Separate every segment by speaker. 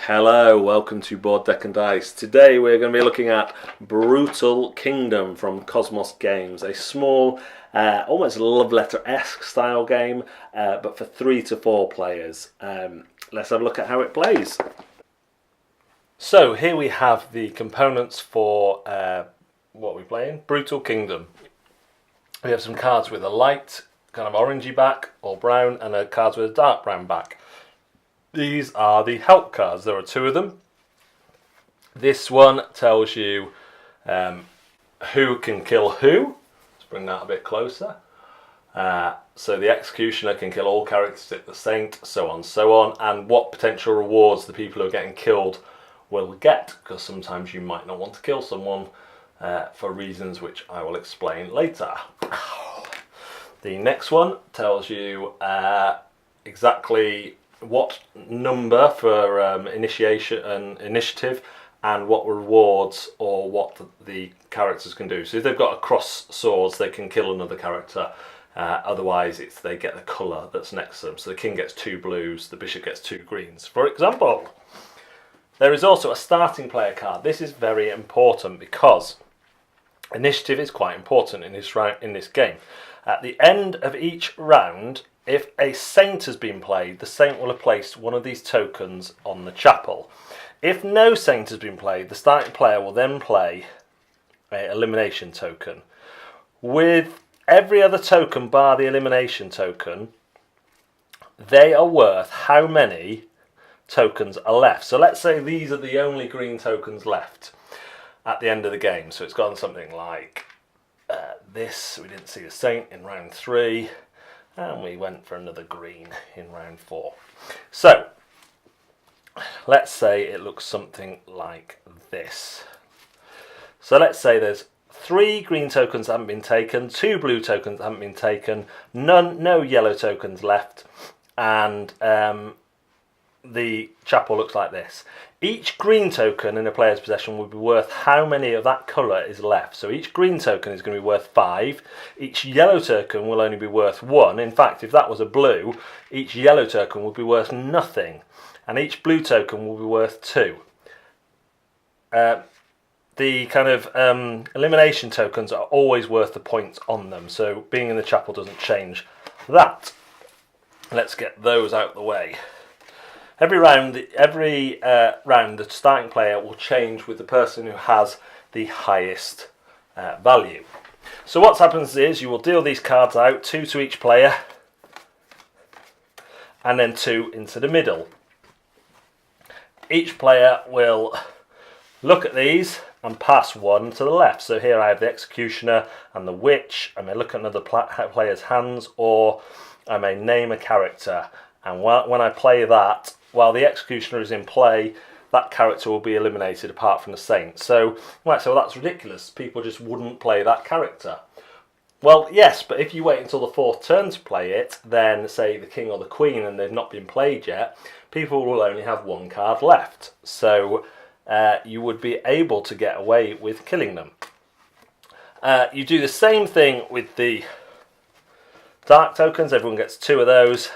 Speaker 1: Hello, welcome to Board Deck and Dice. Today we're going to be looking at Brutal Kingdom from Kosmos Games, a small, almost love letter-esque style game, but for 3 to 4 players. Let's have a look at how it plays. So here we have the components for what we're playing, Brutal Kingdom. We have some cards with a light, kind of orangey back, or brown, and cards with a dark brown back. These are the help cards. There are 2 of them. This one tells you who can kill who. Let's bring that a bit closer. So the Executioner can kill all characters except the Saint, so on, and what potential rewards the people who are getting killed will get, because sometimes you might not want to kill someone for reasons which I will explain later. The next one tells you exactly what number for initiative and what rewards or what the characters can do. So if they've got a cross swords, they can kill another character. Otherwise, they get the colour that's next to them. So the king gets 2 blues, the bishop gets 2 greens, for example. There is also a starting player card. This is very important because initiative is quite important in this game. At the end of each round, if a saint has been played, the saint will have placed one of these tokens on the chapel. If no saint has been played, the starting player will then play an elimination token. With every other token bar the elimination token, they are worth how many tokens are left. So let's say these are the only green tokens left at the end of the game. So it's gone something like this. We didn't see the saint in round 3. And we went for another green in round 4. So, let's say it looks something like this. So let's say there's 3 green tokens that haven't been taken, 2 blue tokens that haven't been taken, no yellow tokens left, and the chapel looks like this. Each green token in a player's possession will be worth how many of that colour is left. So each green token is going to be worth 5. Each yellow token will only be worth 1. In fact, if that was a blue, each yellow token would be worth nothing. And each blue token will be worth 2. The kind of elimination tokens are always worth the points on them. So being in the chapel doesn't change that. Let's get those out of the way. Every round, the starting player will change with the person who has the highest value. So what happens is you will deal these cards out, 2 to each player, and then 2 into the middle. Each player will look at these and pass 1 to the left. So here I have the Executioner and the Witch. I may look at another player's hands, or I may name a character. And when I play that, while the Executioner is in play, that character will be eliminated apart from the Saint. So you might say, well, that's ridiculous. People just wouldn't play that character. Well, yes, but if you wait until the 4th turn to play it, then say the King or the Queen and they've not been played yet, people will only have 1 card left. So you would be able to get away with killing them. You do the same thing with the dark tokens. Everyone gets 2 of those.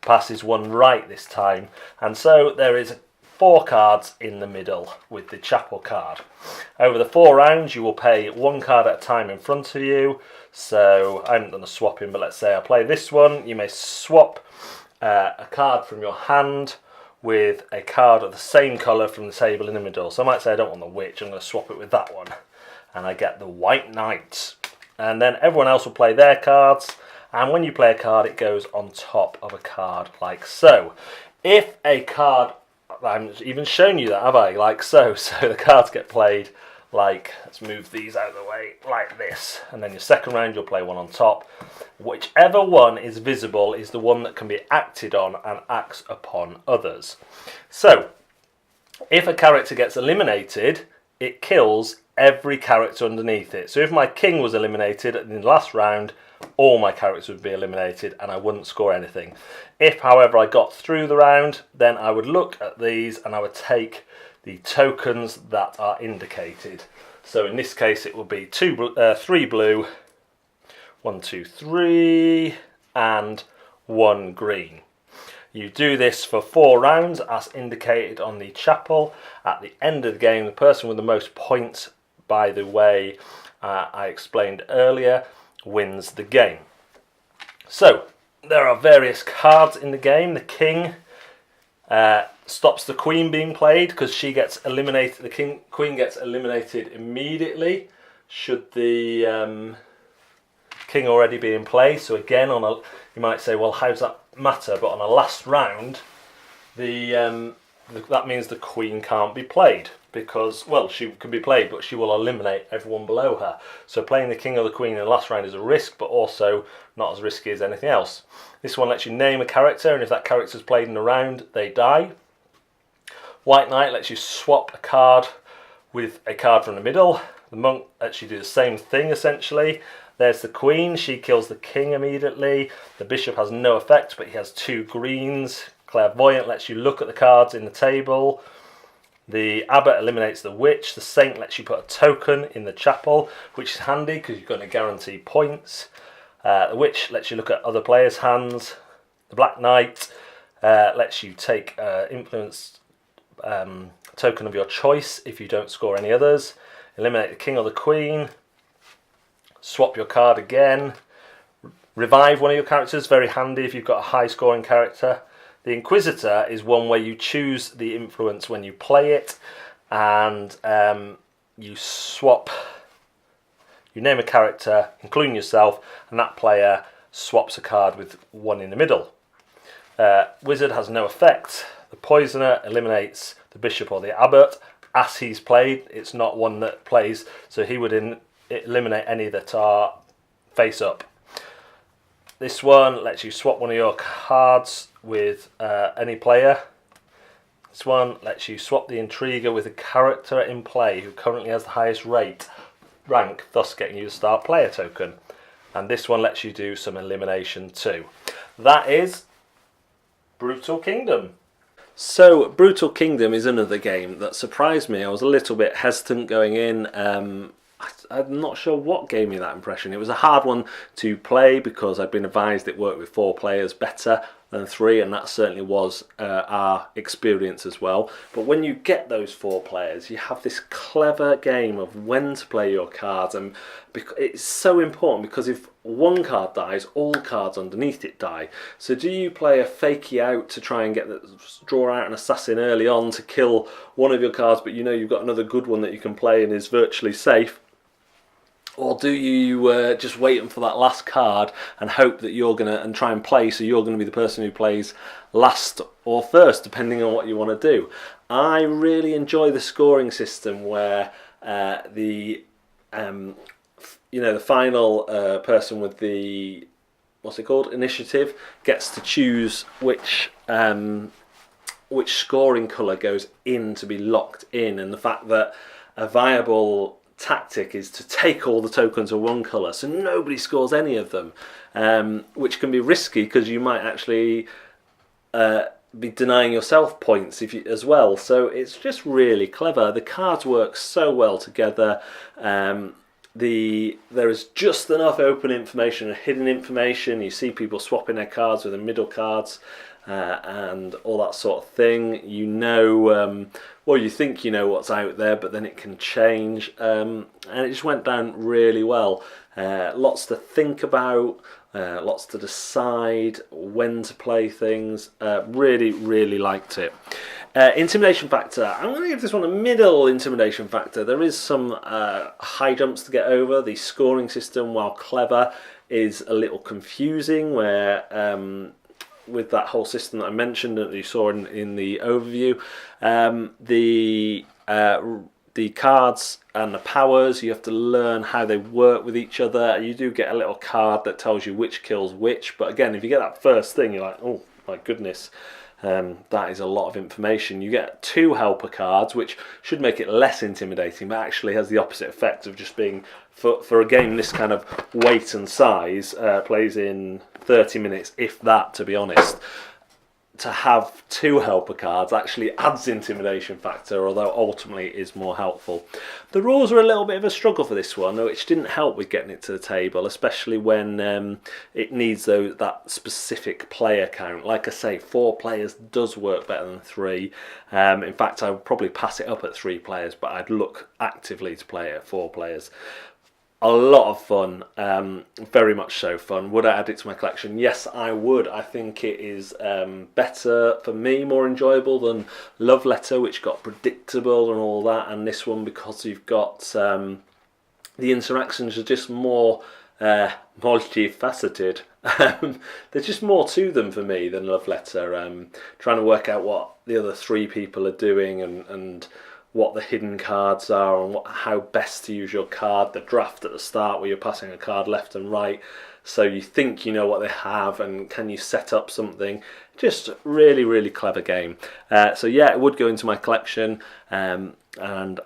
Speaker 1: Passes 1 right this time, and so there is 4 cards in the middle with the chapel card. Over the 4 rounds you will pay 1 card at a time in front of you. So I haven't done a swapping, but let's say I play this one. You may swap a card from your hand with a card of the same colour from the table in the middle. So I might say I don't want the Witch, I'm going to swap it with that one, and I get the White Knight. And then everyone else will play their cards. And when you play a card, it goes on top of a card like so. If a card, I haven't even shown you that, have I? Like so. So the cards get played like, let's move these out of the way, like this. And then your second round, you'll play one on top. Whichever one is visible is the one that can be acted on and acts upon others. So, if a character gets eliminated, it kills every character underneath it. So if my king was eliminated in the last round, all my characters would be eliminated and I wouldn't score anything. If, however, I got through the round, then I would look at these and I would take the tokens that are indicated. So in this case it would be 3 blue, 1, 2, 3, and 1 green. You do this for 4 rounds as indicated on the chapel. At the end of the game, the person with the most points, by the way I explained earlier, wins the game. So there are various cards in the game. The king stops the queen being played because she gets eliminated. The queen gets eliminated immediately should the king already be in play. So again, you might say, well, how does that matter? But on a last round, that means the queen can't be played because, well, she can be played, but she will eliminate everyone below her. So playing the king or the queen in the last round is a risk, but also not as risky as anything else. This one lets you name a character, and if that character is played in a round, they die. White Knight lets you swap a card with a card from the middle. The monk lets you do the same thing, essentially. There's the queen, she kills the king immediately. The bishop has no effect, but he has 2 greens. Clairvoyant lets you look at the cards in the table. The abbot eliminates the witch. The saint lets you put a token in the chapel, which is handy because you're going to guarantee points. The witch lets you look at other players' hands. The black knight lets you take influence token of your choice if you don't score any others. Eliminate the king or the queen. Swap your card again. Revive one of your characters, very handy if you've got a high scoring character. The Inquisitor is one where you choose the influence when you play it, and you name a character, including yourself, and that player swaps a card with one in the middle. Wizard has no effect. The Poisoner eliminates the bishop or the abbot as he's played. It's not one that plays, so he would eliminate any that are face up. This one lets you swap one of your cards with any player. This one lets you swap the Intriguer with a character in play who currently has the highest rank, thus getting you the start player token. And this one lets you do some elimination too. That is Brutal Kingdom. So Brutal Kingdom is another game that surprised me. I was a little bit hesitant going in. I'm not sure what gave me that impression. It was a hard one to play because I'd been advised it worked with 4 players better than 3, and that certainly was our experience as well. But when you get those 4 players, you have this clever game of when to play your cards, and it's so important because if one card dies, all cards underneath it die. So do you play a fakey out to try and draw out an assassin early on to kill one of your cards, but you know you've got another good one that you can play and is virtually safe? Or do you just wait for that last card and hope that you're going to, and try and play, so you're going to be the person who plays last or first, depending on what you want to do? I really enjoy the scoring system where the final person with the, what's it called, initiative, gets to choose which scoring colour goes in to be locked in, and the fact that a viable tactic is to take all the tokens of one colour so nobody scores any of them, which can be risky because you might actually be denying yourself points as well. So it's just really clever. The cards work so well together. There is just enough open information and hidden information. You see people swapping their cards with the middle cards and all that sort of thing. You know, you think you know what's out there, but then it can change, and it just went down really well. Lots to think about, lots to decide when to play things. Really, really liked it. Intimidation factor. I'm going to give this one a middle intimidation factor. There is some high jumps to get over. The scoring system, while clever, is a little confusing, where with that whole system that I mentioned that you saw in the overview, the cards and the powers, you have to learn how they work with each other. You do get a little card that tells you which kills which, but again, if you get that first thing, you're like, oh my goodness, that is a lot of information. You get 2 helper cards, which should make it less intimidating, but actually has the opposite effect of just being, for a game this kind of weight and size, plays in 30 minutes, if that, to be honest. to have 2 helper cards actually adds intimidation factor, although ultimately is more helpful. The rules are a little bit of a struggle for this one, which didn't help with getting it to the table, especially when it needs that specific player count. Like I say, 4 players does work better than 3. In fact, I would probably pass it up at 3 players, but I'd look actively to play it at 4 players. A lot of fun, very much so fun. Would I add it to my collection? Yes, I would. I think it is better for me, more enjoyable than Love Letter, which got predictable and all that, and this one, because you've got the interactions are just more multifaceted. There's just more to them for me than Love Letter. Trying to work out what the other 3 people are doing and what the hidden cards are and how best to use your card. The draft at the start where you're passing a card left and right, so you think you know what they have and can you set up something. Just really, really clever game. So yeah, it would go into my collection, and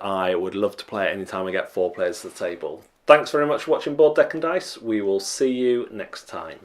Speaker 1: I would love to play it anytime I get 4 players to the table. Thanks very much for watching Board Deck and Dice. We will see you next time.